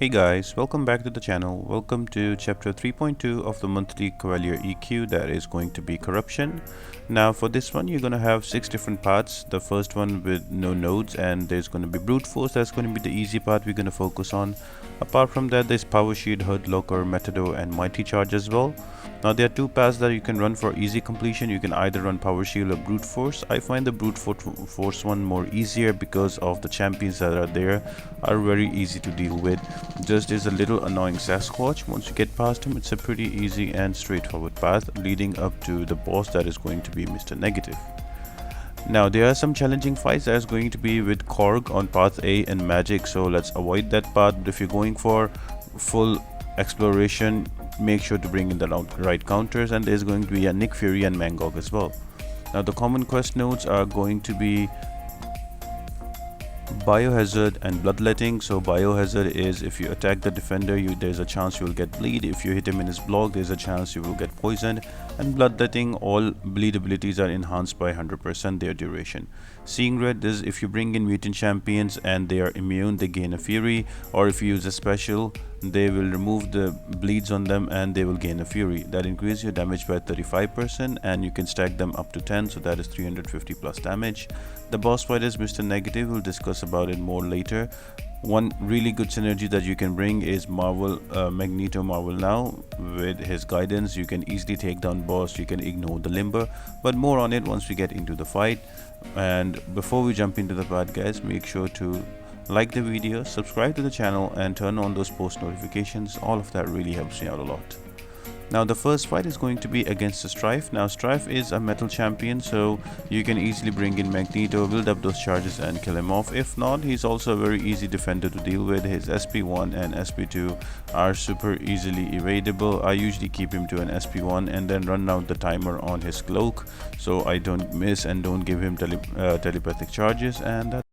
Hey guys, welcome back to the channel. Welcome to chapter 3.2 of the monthly Cavalier EQ, that is going to be corruption. Now for this one you're going to have 6 different parts. The first one with no nodes, and there's going to be brute force. That's going to be the easy part we're going to focus on. Apart from that, there's power shield, herd locker, matador and mighty charge as well. Now there are two paths that you can run for easy completion. You can either run power shield or brute force. I find the force one more easier because of the champions that are there are very easy to deal with. Just is a little annoying Sasquatch. Once you get past him, it's a pretty easy and straightforward path leading up to the boss that is going to be Mr. Negative. Now there are some challenging fights that is going to be with Korg on path A and Magic, so let's avoid that path. But if you're going for full exploration, make sure to bring in the right counters, and there's going to be a Nick Fury and Mangog as well. Now the common quest nodes are going to be biohazard and bloodletting. So biohazard is if you attack the defender, there's a chance you will get bleed. If you hit him in his block, there's a chance you will get poisoned. And bloodletting, all bleed abilities are enhanced by 100% their duration. Seeing red is if you bring in mutant champions and they are immune, they gain a fury, or if you use a special, they will remove the bleeds on them and they will gain a fury. That increases your damage by 35%, and you can stack them up to 10, so that is 350 plus damage. The boss fight is Mr. Negative. We'll discuss about it more later. One really good synergy that you can bring is Magneto Marvel now. With his guidance, you can easily take down boss, you can ignore the limber, but more on it once we get into the fight. And before we jump into the fight, guys, make sure to like the video, subscribe to the channel and turn on those post notifications. All of that really helps me out a lot. Now the first fight is going to be against the Strife. Now Strife is a metal champion, so you can easily bring in Magneto, build up those charges and kill him off. If not, he's also a very easy defender to deal with. His SP1 and SP2 are super easily evadable. I usually keep him to an SP1 and then run out the timer on his cloak, so I don't miss and don't give him telepathic charges, and that's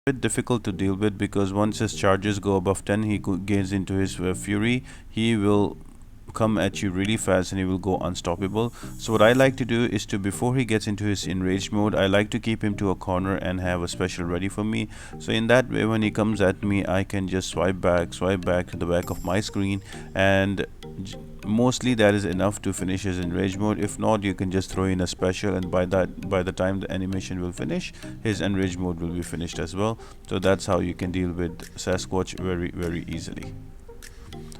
a bit difficult to deal with because once his charges go above 10, he gains into his fury. He will come at you really fast and he will go unstoppable. So what I like to do is to, before he gets into his enraged mode, I like to keep him to a corner and have a special ready for me. So in that way, when he comes at me, I can just swipe back to the back of my screen, and mostly that is enough to finish his enraged mode. If not, you can just throw in a special, and by the time the animation will finish, his enraged mode will be finished as well. So that's how you can deal with Sasquatch very easily.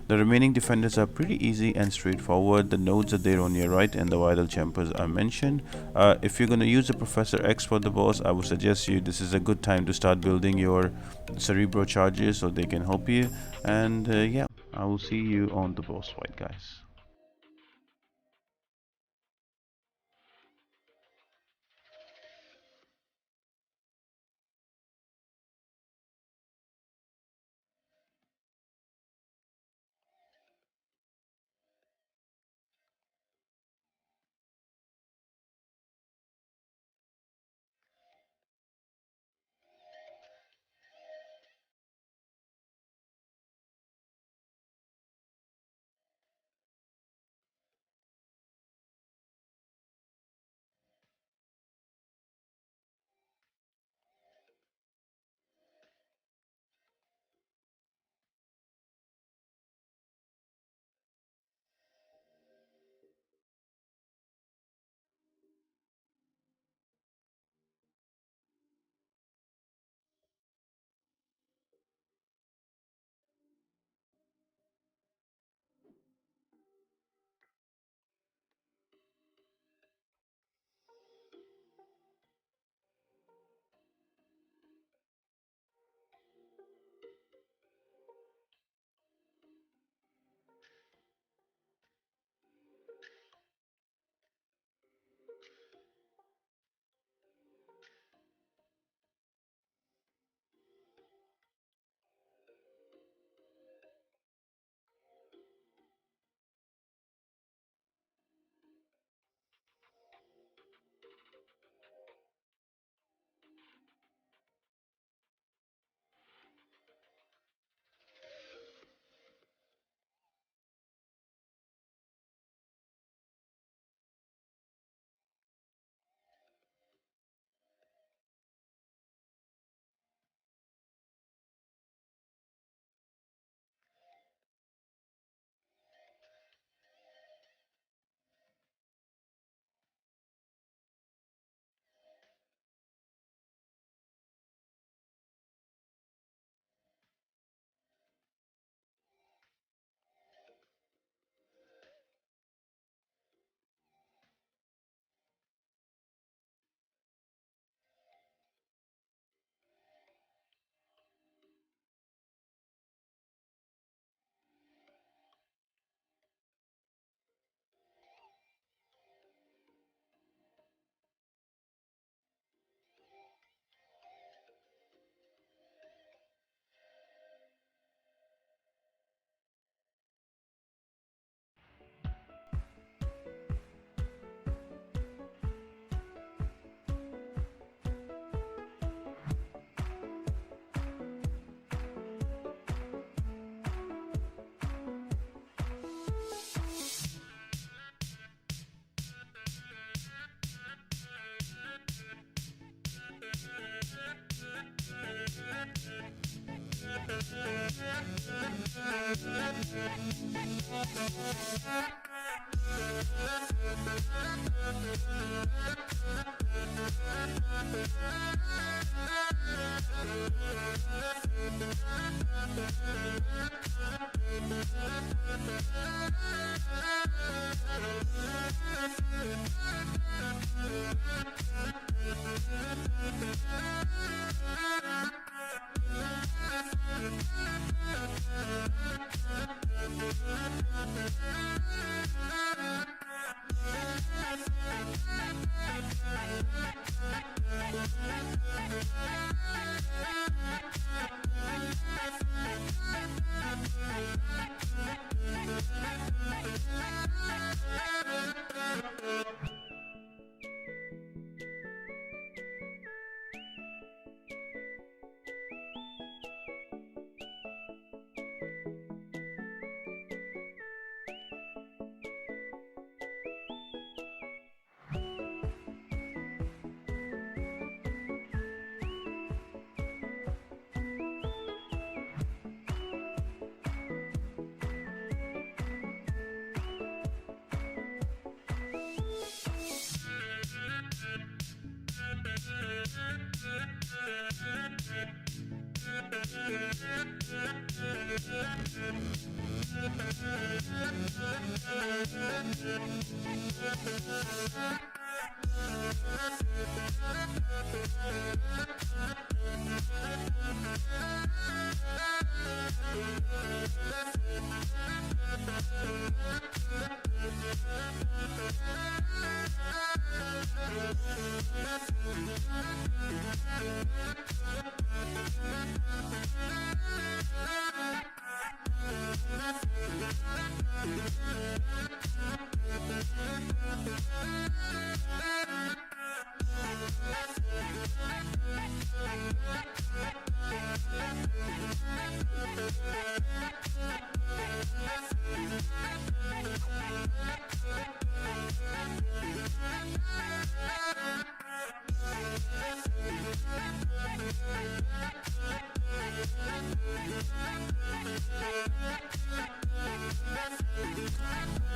The remaining defenders are pretty easy and straightforward. The nodes are there on your right and the vital chambers are mentioned. If you're going to use the Professor X for the boss, I would suggest you this is a good time to start building your Cerebro charges so they can help you. And yeah, I will see you on the boss fight, guys.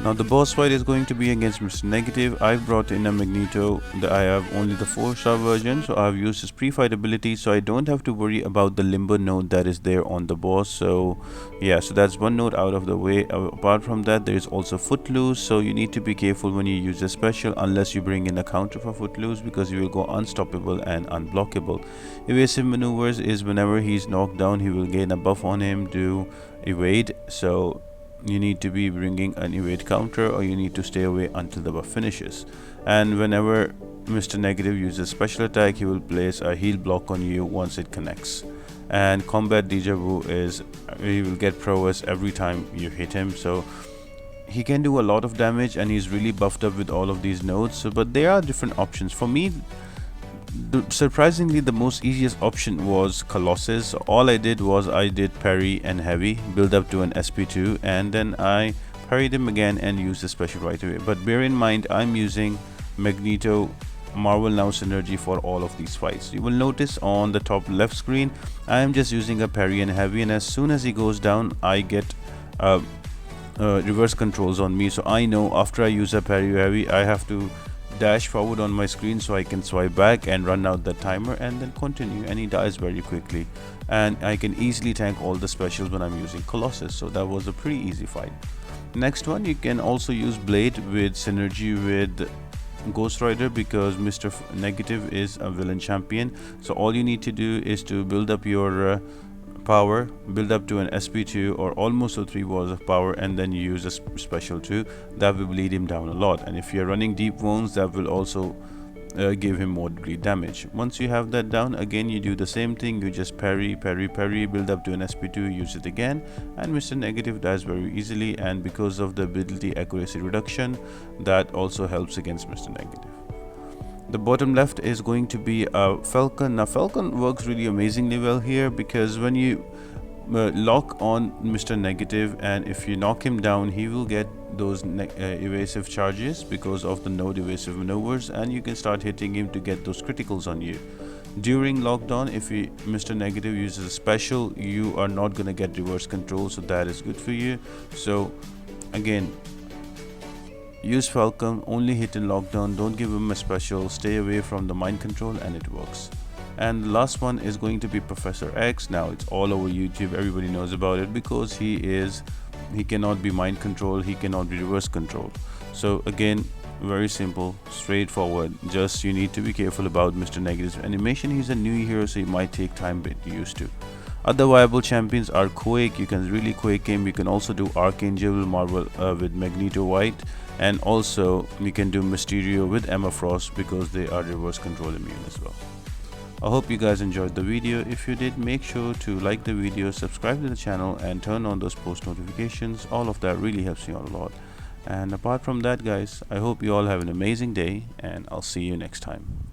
Now the boss fight is going to be against Mr. Negative. I've brought in a Magneto. I have only the 4-star version, so I've used his pre-fight ability, so I don't have to worry about the limber node that is there on the boss. So yeah, so that's one node out of the way. Apart from that, there is also Footloose, so you need to be careful when you use a special unless you bring in a counter for Footloose, because you will go unstoppable and unblockable. Evasive maneuvers is whenever he's knocked down, he will gain a buff on him to evade, so you need to be bringing an evade counter, or you need to stay away until the buff finishes. And whenever Mr. Negative uses special attack, he will place a heal block on you once it connects. And combat deja vu is he will get prowess every time you hit him, so he can do a lot of damage, and he's really buffed up with all of these nodes. So, but there are different options. For me, surprisingly, the most easiest option was Colossus. All I did was I did parry and heavy, build up to an SP2, and then I parried him again and used the special right away. But bear in mind, I'm using Magneto Marvel Now synergy for all of these fights. You will notice on the top left screen, I am just using a parry and heavy, and as soon as he goes down, I get reverse controls on me. So I know after I use a parry heavy, I have to dash forward on my screen so I can swipe back and run out the timer and then continue, and he dies very quickly, and I can easily tank all the specials when I'm using Colossus. So that was a pretty easy fight. Next one, you can also use Blade with synergy with Ghost Rider, because Mr. Negative is a villain champion. So all you need to do is to build up your power, build up to an SP2 or almost a 3 walls of power, and then you use a special 2 that will bleed him down a lot. And if you're running deep wounds, that will also give him more degree damage. Once you have that down, again you do the same thing. You just parry, build up to an SP2, use it again, and Mr. Negative dies very easily. And because of the ability accuracy reduction, that also helps against Mr. Negative. The bottom left is going to be a Falcon. Now Falcon works really amazingly well here, because when you lock on Mr. Negative, and if you knock him down, he will get those evasive charges because of the node evasive maneuvers, and you can start hitting him to get those criticals on you. During lockdown, if Mr. Negative uses a special, you are not gonna get reverse control, so that is good for you. So again, use Falcon, only hit in lockdown, don't give him a special, stay away from the mind control, and it works. And the last one is going to be Professor X. Now it's all over YouTube, everybody knows about it because he cannot be mind controlled, he cannot be reverse controlled. So again, very simple, straightforward, just you need to be careful about Mr. Negative's animation. He's a new hero, so he might take time to get used to. Other viable champions are Quake, you can really Quake him. You can also do Archangel Marvel with Magneto White, and also you can do Mysterio with Emma Frost because they are reverse control immune as well. I hope you guys enjoyed the video. If you did, make sure to like the video, subscribe to the channel, and turn on those post notifications. All of that really helps me out a lot. And apart from that, guys, I hope you all have an amazing day, and I'll see you next time.